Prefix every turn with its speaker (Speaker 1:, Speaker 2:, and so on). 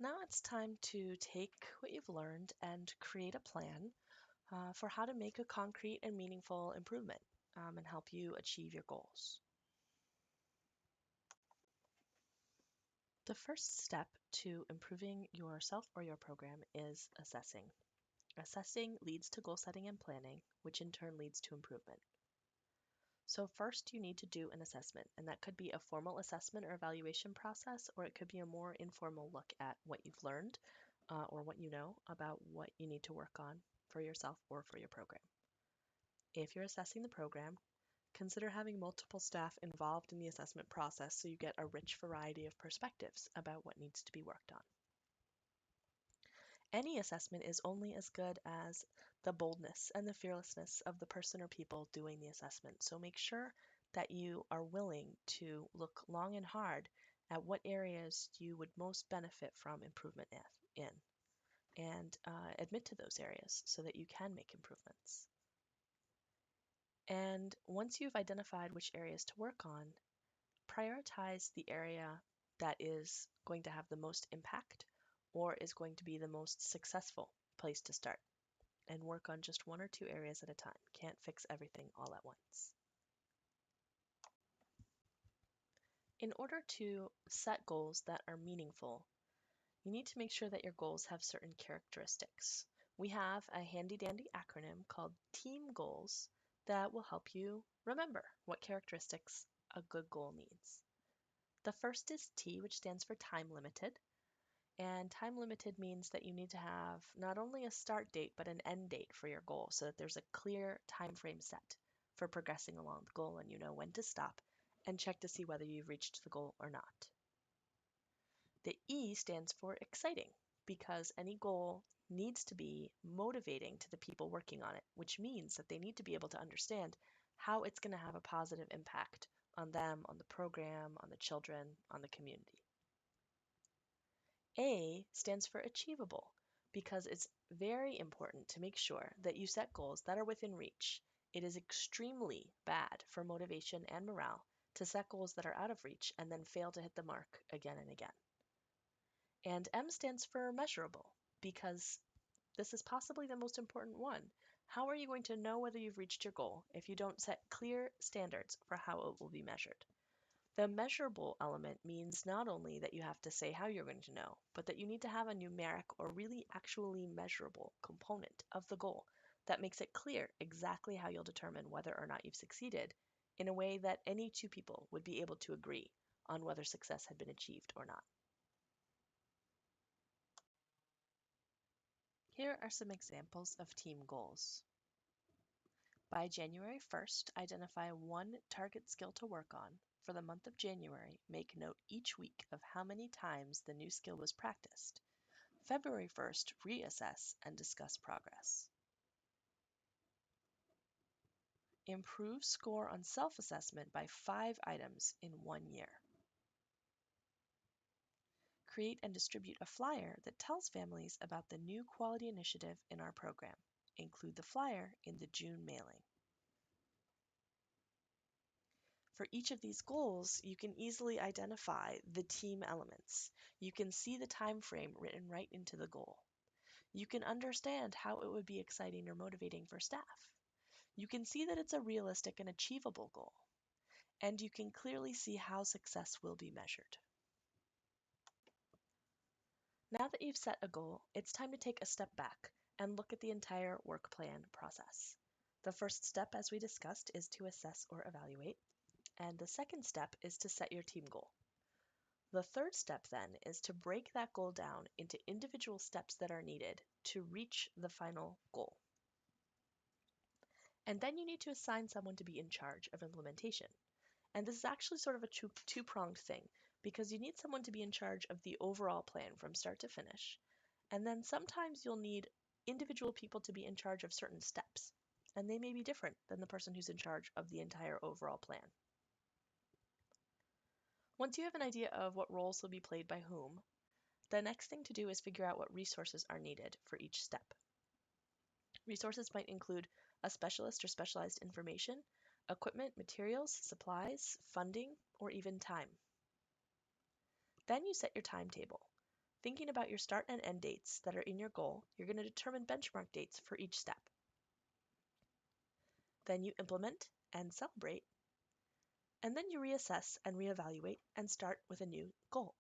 Speaker 1: Now it's time to take what you've learned and create a plan for how to make a concrete and meaningful improvement and help you achieve your goals. The first step to improving yourself or your program is assessing. Assessing leads to goal setting and planning, which in turn leads to improvement. So first you need to do an assessment, and that could be a formal assessment or evaluation process, or it could be a more informal look at what you've learned or what you know about what you need to work on for yourself or for your program. If you're assessing the program, consider having multiple staff involved in the assessment process so you get a rich variety of perspectives about what needs to be worked on. Any assessment is only as good as the boldness and the fearlessness of the person or people doing the assessment. So make sure that you are willing to look long and hard at what areas you would most benefit from improvement in and admit to those areas so that you can make improvements. And once you've identified which areas to work on, prioritize the area that is going to have the most impact or is going to be the most successful place to start, and work on just one or two areas at a time. Can't fix everything all at once. In order to set goals that are meaningful, you need to make sure that your goals have certain characteristics. We have a handy dandy acronym called TEAM goals that will help you remember what characteristics a good goal needs. The first is T, which stands for time limited. And time limited means that you need to have not only a start date, but an end date for your goal so that there's a clear time frame set for progressing along the goal and you know when to stop and check to see whether you've reached the goal or not. The E stands for exciting because any goal needs to be motivating to the people working on it, which means that they need to be able to understand how it's going to have a positive impact on them, on the program, on the children, on the community. A stands for achievable because it's very important to make sure that you set goals that are within reach. It is extremely bad for motivation and morale to set goals that are out of reach and then fail to hit the mark again and again. And M stands for measurable because this is possibly the most important one. How are you going to know whether you've reached your goal if you don't set clear standards for how it will be measured? The measurable element means not only that you have to say how you're going to know, but that you need to have a numeric or really actually measurable component of the goal that makes it clear exactly how you'll determine whether or not you've succeeded in a way that any two people would be able to agree on whether success had been achieved or not. Here are some examples of team goals. By January 1st, identify one target skill to work on. For the month of January, make note each week of how many times the new skill was practiced. February 1st, reassess and discuss progress. Improve score on self-assessment by 5 items in 1 year. Create and distribute a flyer that tells families about the new quality initiative in our program. Include the flyer in the June mailing. For each of these goals, you can easily identify the team elements. You can see the time frame written right into the goal. You can understand how it would be exciting or motivating for staff. You can see that it's a realistic and achievable goal. And you can clearly see how success will be measured. Now that you've set a goal, it's time to take a step back and look at the entire work plan process. The first step, as we discussed, is to assess or evaluate. And the second step is to set your team goal. The third step then is to break that goal down into individual steps that are needed to reach the final goal. And then you need to assign someone to be in charge of implementation. And this is actually sort of a two-pronged thing because you need someone to be in charge of the overall plan from start to finish. And then sometimes you'll need individual people to be in charge of certain steps. And they may be different than the person who's in charge of the entire overall plan. Once you have an idea of what roles will be played by whom, the next thing to do is figure out what resources are needed for each step. Resources might include a specialist or specialized information, equipment, materials, supplies, funding, or even time. Then you set your timetable. Thinking about your start and end dates that are in your goal, you're going to determine benchmark dates for each step. Then you implement and celebrate, and then you reassess and reevaluate and start with a new goal.